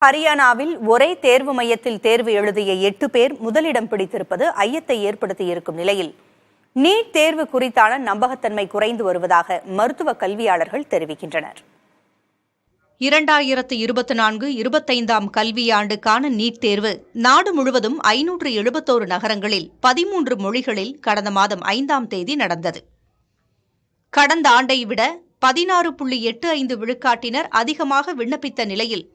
ஹரியானாவில் ஒரே தேர்வு மையத்தில் தேர்வு எழுதிய 8 பேர் முதலிடம் பிடித்திருப்பது ஐயத்தை ஏற்படுத்தியிருக்கும் நிலையில் நீட் தேர்வு குறித்தான நம்பகத்தன்மை குறைந்து வருவதாக மருத்துவ கல்வியாளர்கள் தெரிவிக்கின்றனர். 2024-25 கல்வியாண்டுக்கான நீட் தேர்வு நாடு முழுவதும் 571 நகரங்களில் 13 மொழிகளில் கடந்த மாதம் 5ஆம் தேதி நடந்தது. கடந்த ஆண்டை விட 16.85 விழுக்காட்டினர் அதிகமாக விண்ணப்பித்த நிலையில்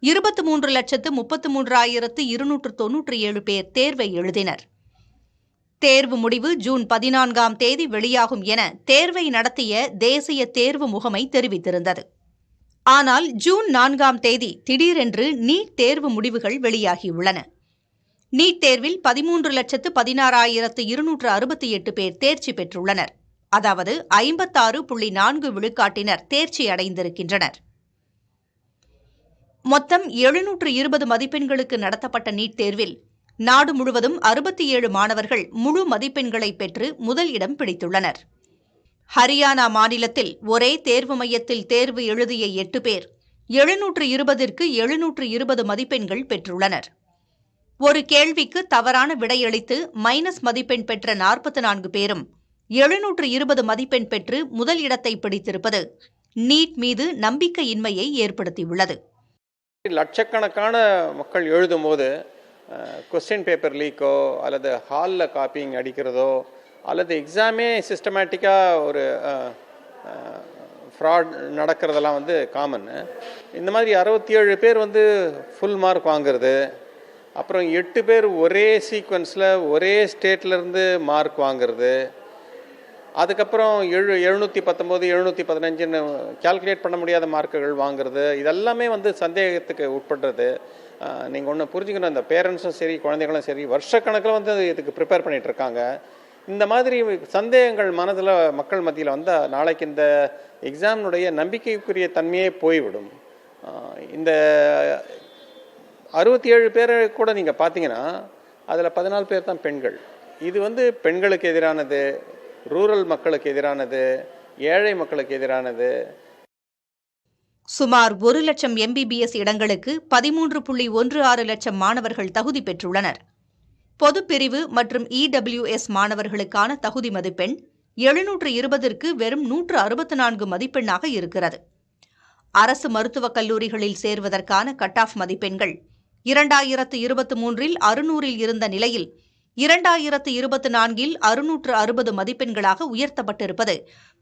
23,33,297 பேர் தேர்வை எழுதினர். தேர்வு முடிவு ஜூன் 14ஆம் தேதி வெளியாகும் என தேர்வை நடத்திய தேசிய தேர்வு முகமை தெரிவித்திருந்தது. ஆனால் ஜூன் 4ஆம் தேதி திடீரென்று நீட் தேர்வு முடிவுகள் வெளியாகியுள்ளன. நீட் தேர்வில் 13,16,268 பேர் தேர்ச்சி பெற்றுள்ளனர். அதாவது 56.4 விழுக்காட்டினர் தேர்ச்சி அடைந்திருக்கின்றனர். மொத்தம் 720 மதிப்பெண்களுக்கு நடத்தப்பட்ட நீட் தேர்வில் நாடு முழுவதும் 67 மாணவர்கள் முழு மதிப்பெண்களை பெற்று முதல் இடம் பிடித்துள்ளனர். ஹரியானா மாநிலத்தில் ஒரே தேர்வு மையத்தில் தேர்வு எழுதிய 8 பேர் 720ற்கு 720 மதிப்பெண்கள் பெற்றுள்ளனர். ஒரு கேள்விக்கு தவறான விடையளித்து மைனஸ் மதிப்பெண் பெற்ற 44 பேரும் 720 மதிப்பெண் பெற்று முதல் இடத்தை பிடித்திருப்பது நீட் மீது நம்பிக்கையின்மையை ஏற்படுத்தியுள்ளது. லட்சக்கணக்கான மக்கள் எழுதும் போது கொஸ்டின் பேப்பர் லீக்கோ அல்லது ஹாலில் காப்பிங் அடிக்கிறதோ அல்லது எக்ஸாமே சிஸ்டமேட்டிக்காக ஒரு ஃப்ராட் நடக்கிறதெல்லாம் காமன். இந்த மாதிரி 67 பேர் ஃபுல் மார்க் வாங்கிறது, அப்புறம் 8 பேர் ஒரே சீக்வன்ஸில் ஒரே ஸ்டேட்லேருந்து மார்க் வாங்கிறது, அதுக்கப்புறம் 719 715ன்னு கால்குலேட் பண்ண முடியாத மார்க்குகள் வாங்குறது, இதெல்லாமே சந்தேகத்துக்கு உட்படுறது. நீங்கள் ஒன்று புரிஞ்சுக்கணும், இந்த பேரண்ட்ஸும் சரி குழந்தைகளும் சரி வருஷக்கணக்கில் இதுக்கு ப்ரிப்பேர் பண்ணிகிட்டு இருக்காங்க. இந்த மாதிரி சந்தேகங்கள் மனதில் மக்கள் மத்தியில் வந்தால் நாளைக்கு இந்த எக்ஸாமினுடைய நம்பிக்கைக்குரிய தன்மையே போய்விடும். இந்த 67 பேரை கூட நீங்கள் பார்த்தீங்கன்னா அதில் 14 பேர் தான் பெண்கள். இது பெண்களுக்கு எதிரானது, ரூரல் மக்களுக்கு எதிரானது, ஏழை மக்களுக்கு எதிரானது. சுமார் 1 லட்சம் MBBS இடங்களுக்கு 13.16 லட்சம் மாணவர்கள் தகுதி பெற்றுள்ளனர். பொதுப்பிரிவு மற்றும் EWS மாணவர்களுக்கான தகுதி மதிப்பெண் 720ற்கு வெறும் 164 மதிப்பெண்ணாக இருக்கிறது. அரசு மருத்துவக் கல்லூரிகளில் சேர்வதற்கான கட் ஆஃப் மதிப்பெண்கள் 2023இல் 600இல் இருந்த நிலையில் 2024இல் 660 மதிப்பெண்களாக உயர்த்தப்பட்டிருப்பது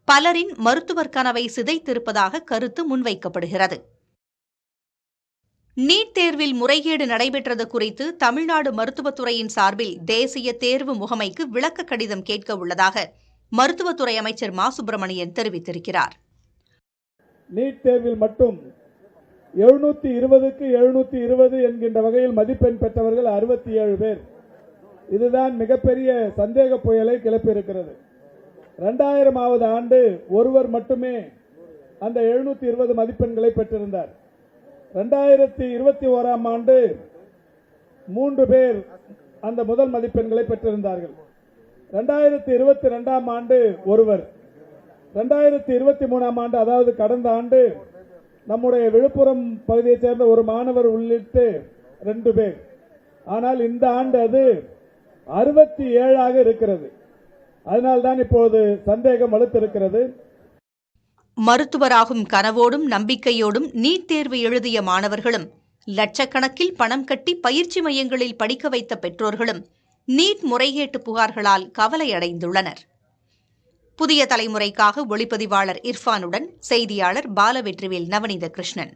பலரின் மருத்துவர் கனவை சிதைத்திருப்பதாக கருத்து முன்வைக்கப்படுகிறது. நீட் தேர்வில் முறைகேடு நடைபெற்றது குறித்து தமிழ்நாடு மருத்துவத்துறையின் சார்பில் தேசிய தேர்வு முகமைக்கு விளக்க கடிதம் கேட்க உள்ளதாக மருத்துவத்துறை அமைச்சர் மா. சுப்பிரமணியன் தெரிவித்திருக்கிறார். நீட் தேர்வில் மட்டும் 720க்கு 720 என்கின்ற வகையில் மதிப்பெண் பெற்றவர்கள் 67 பேர். இதுதான் மிகப்பெரிய சந்தேக புயலை கிளப்பியிருக்கிறது. 2000ஆவது ஆண்டு ஒருவர் மட்டுமே அந்த 720 மதிப்பெண்களை பெற்றிருந்தார். 2021ஆம் ஆண்டு 3 பேர் அந்த முதல் மதிப்பெண்களை பெற்றிருந்தார்கள். 2022ஆம் ஆண்டு ஒருவர், 2023ஆம் ஆண்டு அதாவது கடந்த ஆண்டு நம்முடைய விழுப்புரம் பகுதியைச் சேர்ந்த ஒரு மாணவர் உள்ளிட்டு 2 பேர். ஆனால் இந்த ஆண்டு அது 67ஆக இருக்கிறது. அதனால்தான் இப்போது சந்தேகம் வலுத்திருக்கிறது. மருத்துவராகும் கனவோடும் நம்பிக்கையோடும் நீட் தேர்வு எழுதிய மாணவர்களும், லட்சக்கணக்கில் பணம் கட்டி பயிற்சி மையங்களில் படிக்க வைத்த பெற்றோர்களும் நீட் முறைகேட்டு புகார்களால் கவலையடைந்துள்ளனர். புதிய தலைமுறைக்காக ஒளிப்பதிவாளர் இர்ஃபானுடன் செய்தியாளர் பாலவெற்றிவேல் நவநீத கிருஷ்ணன்.